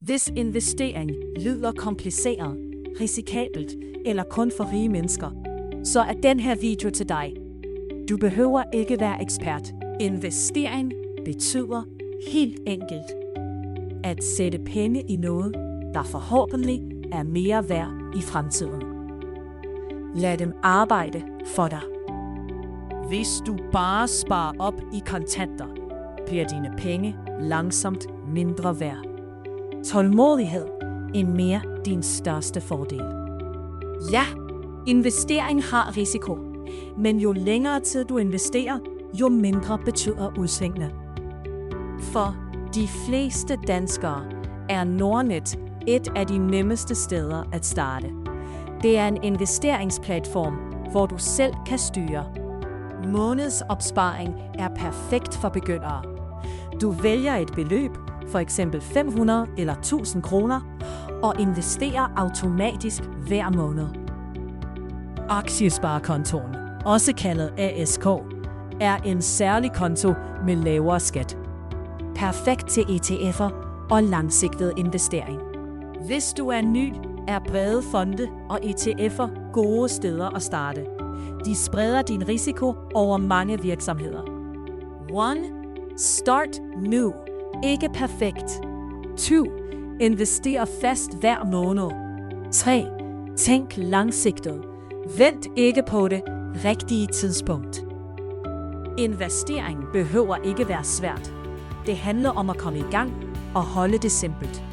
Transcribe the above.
Hvis investering lyder kompliceret, risikabelt eller kun for rige mennesker, så er den her video til dig. Du behøver ikke være ekspert. Investering betyder helt enkelt at sætte penge i noget, der forhåbentlig er mere værd i fremtiden. Lad dem arbejde for dig. Hvis du bare sparer op i kontanter, bliver dine penge langsomt mindre værd. Tålmodighed er mere din største fordel. Ja, investering har risiko, men jo længere tid du investerer, jo mindre betyder udsvingene. For de fleste danskere er Nordnet et af de nemmeste steder at starte. Det er en investeringsplatform, hvor du selv kan styre. Månedsopsparing er perfekt for begyndere. Du vælger et beløb, for eksempel 500 eller 1000 kroner, og investerer automatisk hver måned. Aktiesparekontoen, også kaldet ASK, er en særlig konto med lavere skat. Perfekt til ETF'er og langsigtet investering. Hvis du er ny, er brede fonde og ETF'er gode steder at starte. De spreder din risiko over mange virksomheder. 1. Start nu. Ikke perfekt. 2. Invester fast hver måned. 3. Tænk langsigtet. Vent ikke på det rigtige tidspunkt. Investering behøver ikke være svært. Det handler om at komme i gang og holde det simpelt.